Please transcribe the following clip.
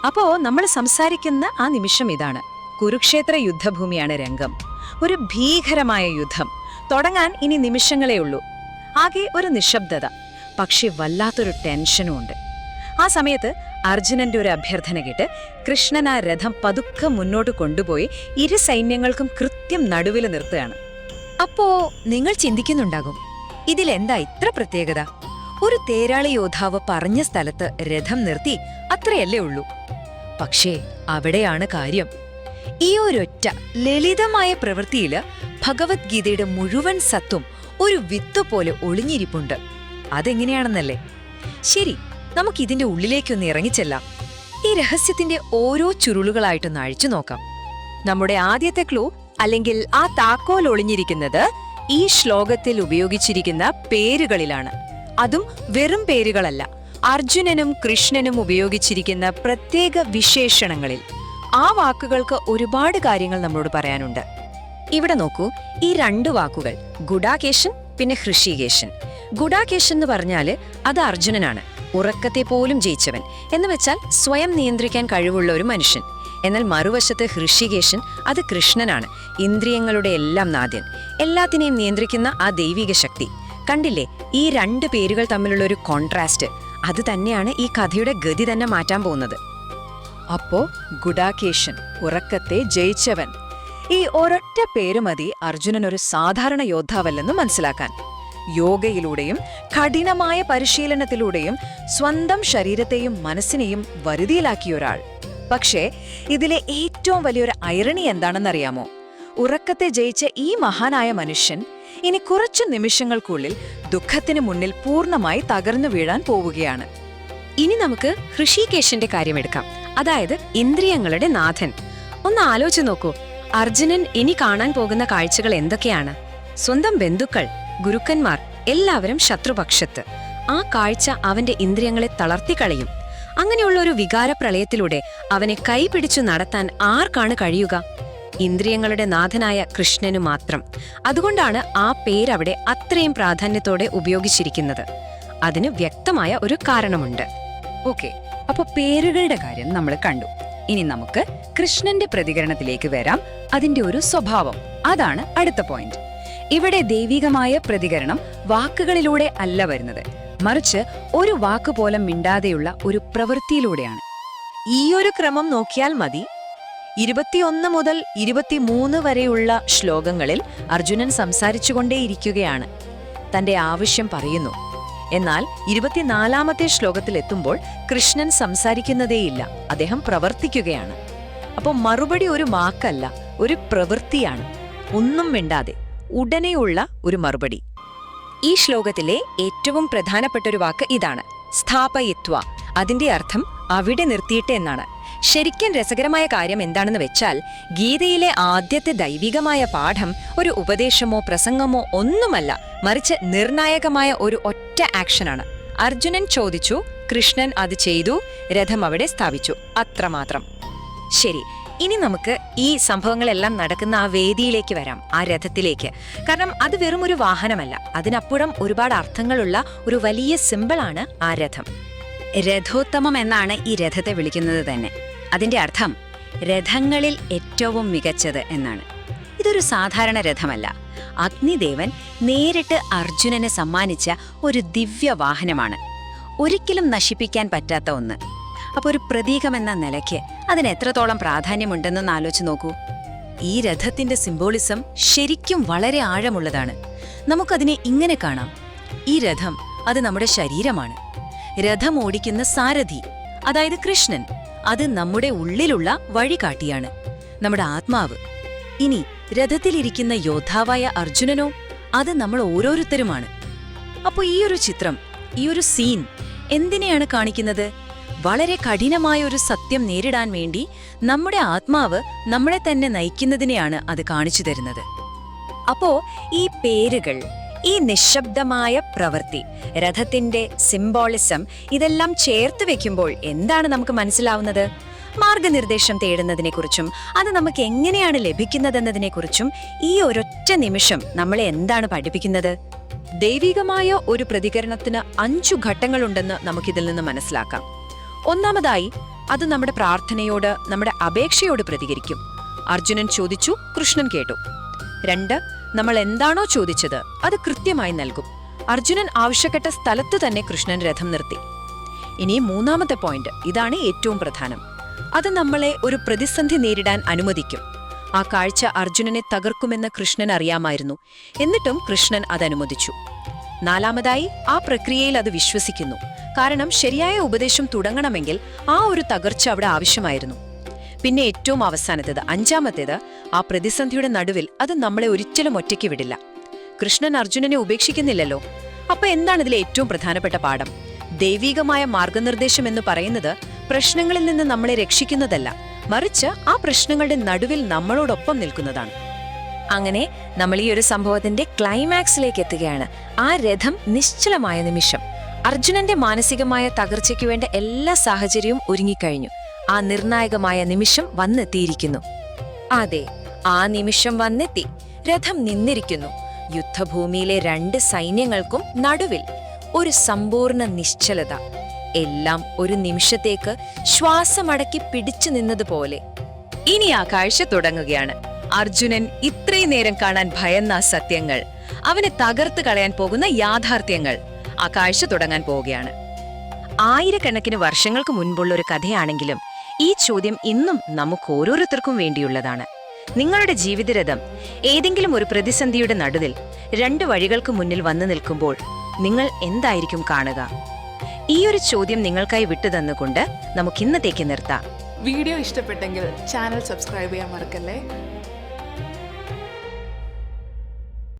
അപ്പോ നമ്മൾ സംസാരിക്കുന്ന ആ നിമിഷം ഇതാണ്. കുരുക്ഷേത്ര യുദ്ധഭൂമിയാണ് രംഗം. ഒരു ഭീകരമായ യുദ്ധം. തുടങ്ങാൻ ഇനി നിമിഷങ്ങളേ ഉള്ളൂ. ആകെ ഒരു നിശബ്ദത, പക്ഷെ വല്ലാത്തൊരു ടെൻഷനും ഉണ്ട്. ആ സമയത്ത് അർജുനന്റെ ഒരു അഭ്യർത്ഥന കേട്ട് കൃഷ്ണൻ ആ രഥം പതുക്കെ മുന്നോട്ട് കൊണ്ടുപോയി ഇരു സൈന്യങ്ങൾക്കും കൃത്യം നടുവിൽ നിർത്തുകയാണ്. അപ്പോ നിങ്ങൾ ചിന്തിക്കുന്നുണ്ടാകും, ഇതിലെന്താ ഇത്ര പ്രത്യേകത? ഒരു തേരാളി യോദ്ധാവ് പറഞ്ഞ സ്ഥലത്ത് രഥം നിർത്തി, അത്രയല്ലേ ഉള്ളൂ. പക്ഷേ അവിടെയാണ് കാര്യം. ഈ ഒരൊറ്റ ലളിതമായ പ്രവൃത്തിയില് ഭഗവത്ഗീതയുടെ മുഴുവൻ സത്വം ഒരു വിത്ത് പോലെ ഒളിഞ്ഞിരിപ്പുണ്ട്. അതെങ്ങനെയാണെന്നല്ലേ? ശരി, നമുക്കിതിന്റെ ഉള്ളിലേക്കൊന്ന് ഇറങ്ങിച്ചെല്ലാം. ഈ രഹസ്യത്തിന്റെ ഓരോ ചുരുളുകളായിട്ടൊന്ന് അഴിച്ചു നോക്കാം. നമ്മുടെ ആദ്യത്തെ ക്ലൂ, അല്ലെങ്കിൽ ആ താക്കോൽ ഒളിഞ്ഞിരിക്കുന്നത് ഈ ശ്ലോകത്തിൽ ഉപയോഗിച്ചിരിക്കുന്ന പേരുകളിലാണ്. അതും വെറും പേരുകളല്ല, അർജുനനും കൃഷ്ണനും ഉപയോഗിച്ചിരിക്കുന്ന പ്രത്യേക വിശേഷണങ്ങളിൽ. ആ വാക്കുകൾക്ക് ഒരുപാട് കാര്യങ്ങൾ നമ്മളോട് പറയാനുണ്ട്. ഇവിടെ നോക്കൂ, ഈ 2 വാക്കുകൾ, ഗുഡാകേശൻ പിന്നെ ഹൃഷികേശൻ. ഗുഡാകേശൻ എന്ന് പറഞ്ഞാല് അത് അർജുനനാണ്, ഉറക്കത്തെ പോലും ജയിച്ചവൻ എന്ന് വെച്ചാൽ സ്വയം നിയന്ത്രിക്കാൻ കഴിവുള്ള ഒരു മനുഷ്യൻ. എന്നാൽ മറുവശത്ത് ഹൃഷികേശൻ അത് കൃഷ്ണനാണ്, ഇന്ദ്രിയങ്ങളുടെ എല്ലാം നാഥൻ, എല്ലാത്തിനെയും നിയന്ത്രിക്കുന്ന ആ ദൈവിക ശക്തി. കണ്ടില്ലേ ഈ 2 പേരുകൾ തമ്മിലുള്ള ഒരു കോൺട്രാസ്റ്റ്? അത് തന്നെയാണ് ഈ കഥയുടെ ഗതി തന്നെ മാറ്റാൻ പോകുന്നത്. അപ്പോ ഗുഡാകേശൻ, ഉറക്കത്തെ ജയിച്ചവൻ, ഈ ഒരൊറ്റ പേര് മതി അർജുനൻ ഒരു സാധാരണ യോദ്ധാവല്ലെന്ന് മനസ്സിലാക്കാൻ. യോഗയിലൂടെയും കഠിനമായ പരിശീലനത്തിലൂടെയും സ്വന്തം ശരീരത്തെയും മനസ്സിനെയും വരുതിയിലാക്കിയ ഒരാൾ. പക്ഷേ ഇതിലെ ഏറ്റവും വലിയൊരു ഐറണി എന്താണെന്നറിയാമോ? ഉറക്കത്തെ ജയിച്ച ഈ മഹാനായ മനുഷ്യൻ ഇനി കുറച്ചു നിമിഷങ്ങൾക്കുള്ളിൽ ദുഃഖത്തിന് മുന്നിൽ പൂർണ്ണമായി തകർന്നു വീഴാൻ പോവുകയാണ്. ഇനി നമുക്ക് ഹൃഷികേശന്റെ കാര്യമെടുക്കാം, അതായത് ഇന്ദ്രിയങ്ങളുടെ നാഥൻ. ഒന്ന് ആലോചിച്ചു നോക്കൂ, അർജുനൻ ഇനി കാണാൻ പോകുന്ന കാഴ്ചകൾ എന്തൊക്കെയാണ്? സ്വന്തം ബന്ധുക്കൾ, ഗുരുക്കന്മാർ എല്ലാവരും ശത്രുപക്ഷത്ത്. ആ കാഴ്ച അവന്റെ ഇന്ദ്രിയങ്ങളെ തളർത്തിക്കളയും. അങ്ങനെയുള്ള ഒരു വികാരപ്രളയത്തിലൂടെ അവനെ കൈപിടിച്ചു നടത്താൻ ആർക്കാണ് കഴിയുക? ഇന്ദ്രിയങ്ങളുടെ നാഥനായ കൃഷ്ണനു മാത്രം. അതുകൊണ്ടാണ് ആ പേരവിടെ അത്രയും പ്രാധാന്യത്തോടെ ഉപയോഗിച്ചിരിക്കുന്നത്. അതിന് വ്യക്തമായ ഒരു കാരണമുണ്ട്. ഓക്കെ, അപ്പൊ പേരുകളുടെ കാര്യം നമ്മൾ കണ്ടു. ഇനി നമുക്ക് കൃഷ്ണന്റെ പ്രതികരണത്തിലേക്ക് വരാം. അതിന്റെ ഒരു സ്വഭാവം, അതാണ് അടുത്ത പോയിന്റ്. ഇവിടെ ദൈവികമായ പ്രതികരണം വാക്കുകളിലൂടെ അല്ല വരുന്നത്, മറിച്ച് ഒരു വാക്ക് പോലും മിണ്ടാതെയുള്ള ഒരു പ്രവൃത്തിയിലൂടെയാണ്. ഈ ഒരു ക്രമം നോക്കിയാൽ മതി. 21 മുതൽ 23 വരെയുള്ള ശ്ലോകങ്ങളിൽ അർജുനൻ സംസാരിച്ചുകൊണ്ടേയിരിക്കുകയാണ്, തന്റെ ആവശ്യം പറയുന്നു. എന്നാൽ 24ാമത്തെ ശ്ലോകത്തിലെത്തുമ്പോൾ കൃഷ്ണൻ സംസാരിക്കുന്നതേയില്ല, അദ്ദേഹം പ്രവർത്തിക്കുകയാണ്. അപ്പോൾ മറുപടി ഒരു വാക്കല്ല, ഒരു പ്രവൃത്തിയാണ്. ഒന്നും മിണ്ടാതെ ഉടനെയുള്ള ഒരു മറുപടി. ഈ ശ്ലോകത്തിലെ ഏറ്റവും പ്രധാനപ്പെട്ട ഒരു വാക്ക് ഇതാണ്, സ്ഥാപയിത്വ. അതിന്റെ അർത്ഥം അവിടെ നിർത്തിയിട്ട് എന്നാണ്. ശരിക്കും രസകരമായ കാര്യം എന്താണെന്ന് വെച്ചാൽ, ഗീതയിലെ ആദ്യത്തെ ദൈവികമായ പാഠം ഒരു ഉപദേശമോ പ്രസംഗമോ ഒന്നുമല്ല, മറിച്ച് നിർണായകമായ ഒരു ഒറ്റ ആക്ഷനാണ്. അർജുനൻ ചോദിച്ചു, കൃഷ്ണൻ അത് ചെയ്തു, രഥം അവിടെ സ്ഥാപിച്ചു, അത്രമാത്രം. ശരി, ഇനി നമുക്ക് ഈ സംഭവങ്ങളെല്ലാം നടക്കുന്ന ആ വേദിയിലേക്ക് വരാം, ആ രഥത്തിലേക്ക്. കാരണം അത് വെറും ഒരു വാഹനമല്ല, അതിനപ്പുറം ഒരുപാട് അർത്ഥങ്ങളുള്ള ഒരു വലിയ സിമ്പിളാണ് ആ രഥം. രഥോത്തമം എന്നാണ് ഈ രഥത്തെ വിളിക്കുന്നത് തന്നെ. അതിന്റെ അർത്ഥം രഥങ്ങളിൽ ഏറ്റവും മികച്ചത് എന്നാണ്. ഇതൊരു സാധാരണ രഥമല്ല, അഗ്നിദേവൻ നേരിട്ട് അർജുനന് സമ്മാനിച്ച ഒരു ദിവ്യവാഹനമാണ്, ഒരിക്കലും നശിപ്പിക്കാൻ പറ്റാത്ത ഒന്ന്. അപ്പോൾ ഒരു പ്രതീകമെന്ന നിലയ്ക്ക് അതിന് എത്രത്തോളം പ്രാധാന്യമുണ്ടെന്നൊന്ന് ആലോചിച്ച് നോക്കൂ. ഈ രഥത്തിന്റെ സിംബോളിസം ശരിക്കും വളരെ ആഴമുള്ളതാണ്. നമുക്കതിനെ ഇങ്ങനെ കാണാം, ഈ രഥം അത് നമ്മുടെ ശരീരമാണ്. രഥം ഓടിക്കുന്ന സാരഥി, അതായത് കൃഷ്ണൻ, അത് നമ്മുടെ ഉള്ളിലുള്ള വഴികാട്ടിയാണ്, നമ്മുടെ ആത്മാവ്. ഇനി രഥത്തിലിരിക്കുന്ന യോദ്ധാവായ അർജുനനോ, അത് നമ്മൾ ഓരോരുത്തരുമാണ്. അപ്പോൾ ഈ ഒരു ചിത്രം, ഈ ഒരു സീൻ എന്തിനെയാണ് കാണിക്കുന്നത്? വളരെ കഠിനമായ ഒരു സത്യം നേരിടാൻ വേണ്ടി നമ്മുടെ ആത്മാവ് നമ്മളെ തന്നെ നയിക്കുന്നതിനെയാണ് അത് കാണിച്ചു തരുന്നത്. അപ്പോ ഈ പേരുകൾ, ഈ നിശബ്ദമായ പ്രവൃത്തി, രഥത്തിന്റെ സിംബോളിസം, ഇതെല്ലാം ചേർത്ത് വെക്കുമ്പോൾ എന്താണ് നമുക്ക് മനസ്സിലാവുന്നത്? മാർഗനിർദ്ദേശം തേടുന്നതിനെക്കുറിച്ചും അത് നമുക്ക് എങ്ങനെയാണ് ലഭിക്കുന്നതെന്നതിനെക്കുറിച്ചും ഈ ഒരൊറ്റ നിമിഷം നമ്മളെ എന്താണ് പഠിപ്പിക്കുന്നത്? ദൈവികമായ ഒരു പ്രതികരണത്തിന് 5 ഘട്ടങ്ങളുണ്ടെന്ന് നമുക്കിതിൽ നിന്ന് മനസ്സിലാക്കാം. ഒന്നാമതായി അത് നമ്മുടെ പ്രാർത്ഥനയോട്, നമ്മുടെ അപേക്ഷയോട് പ്രതികരിക്കും. അർജുനൻ ചോദിച്ചു, കൃഷ്ണൻ കേട്ടു. 2, നമ്മൾ എന്താണോ ചോദിച്ചത് അത് കൃത്യമായി നൽകും. അർജുനൻ ആവശ്യപ്പെട്ട സ്ഥലത്ത് തന്നെ കൃഷ്ണൻ രഥം നിർത്തി. ഇനി 3ാമത്തെ പോയിന്റ്, ഇതാണ് ഏറ്റവും പ്രധാനം. അത് നമ്മളെ ഒരു പ്രതിസന്ധി നേരിടാൻ അനുവദിക്കും. ആ കാഴ്ച അർജുനനെ തകർക്കുമെന്ന് കൃഷ്ണൻ അറിയാമായിരുന്നു. എന്നിട്ടും കൃഷ്ണൻ അതനുവദിച്ചു. 4ാമതായി ആ പ്രക്രിയയിൽ അത് വിശ്വസിക്കുന്നു. കാരണം ശരിയായ ഉപദേശം തുടങ്ങണമെങ്കിൽ ആ ഒരു തകർച്ച അവിടെ ആവശ്യമായിരുന്നു. പിന്നെ ഏറ്റവും അവസാനത്തേത്, 5ാമത്തേത്, ആ പ്രതിസന്ധിയുടെ നടുവിൽ അത് നമ്മളെ ഒരിക്കലും ഒറ്റയ്ക്ക് വിടില്ല. കൃഷ്ണൻ അർജുനനെ ഉപേക്ഷിക്കുന്നില്ലല്ലോ. അപ്പൊ എന്താണ് ഇതിലെ ഏറ്റവും പ്രധാനപ്പെട്ട പാഠം? ദൈവികമായ മാർഗനിർദ്ദേശം എന്ന് പറയുന്നത് പ്രശ്നങ്ങളിൽ നിന്ന് നമ്മളെ രക്ഷിക്കുന്നതല്ല, മറിച്ച് ആ പ്രശ്നങ്ങളുടെ നടുവിൽ നമ്മളോടൊപ്പം നിൽക്കുന്നതാണ്. അങ്ങനെ നമ്മൾ ഈ ഒരു സംഭവത്തിന്റെ ക്ലൈമാക്സിലേക്ക് എത്തുകയാണ്. ആ രഥം നിശ്ചലമായ നിമിഷം. അർജുനന്റെ മാനസികമായ തകർച്ചയ്ക്ക് വേണ്ട എല്ലാ സാഹചര്യവും ഒരുങ്ങിക്കഴിഞ്ഞു. ആ നിർണായകമായ നിമിഷം വന്നെത്തിയിരിക്കുന്നു. അതെ, ആ നിമിഷം വന്നെത്തി. രഥം നിന്നിരിക്കുന്നു. യുദ്ധഭൂമിയിലെ 2 സൈന്യങ്ങൾക്കും നടുവിൽ ഒരു സമ്പൂർണ്ണ നിശ്ചലത. എല്ലാം ഒരു നിമിഷത്തേക്ക് ശ്വാസമടക്കി പിടിച്ചു നിന്നതുപോലെ. ഇനി ആ കാഴ്ച തുടങ്ങുകയാണ്. അർജുനൻ ഇത്രയും നേരം കാണാൻ ഭയന്ന സത്യങ്ങൾ, അവനെ തകർത്ത് കളയാൻ പോകുന്ന യാഥാർത്ഥ്യങ്ങൾ. ആ കാഴ്ച തുടങ്ങാൻ പോവുകയാണ്. ആയിരക്കണക്കിന് വർഷങ്ങൾക്ക് മുൻപുള്ള ഒരു കഥയാണെങ്കിലും ഈ ചോദ്യം ഇന്നും നമുക്ക് ഓരോരുത്തർക്കും വേണ്ടിയുള്ളതാണ്. നിങ്ങളുടെ ജീവിതരഥം ഏതെങ്കിലും ഒരു പ്രതിസന്ധിയുടെ നടുവിൽ 2 വഴികൾക്ക് മുന്നിൽ വന്നു നിൽക്കുമ്പോൾ നിങ്ങൾ എന്തായിരിക്കും കാണുക? ഈ ഒരു ചോദ്യം നിങ്ങൾക്കായി വിട്ടുതന്നുകൊണ്ട് നമുക്ക് ഇന്നത്തേക്ക് നിർത്താം. വീഡിയോ ഇഷ്ടപ്പെട്ടെങ്കിൽ ചാനൽ സബ്സ്ക്രൈബ് ചെയ്യാൻ മറക്കല്ലേ.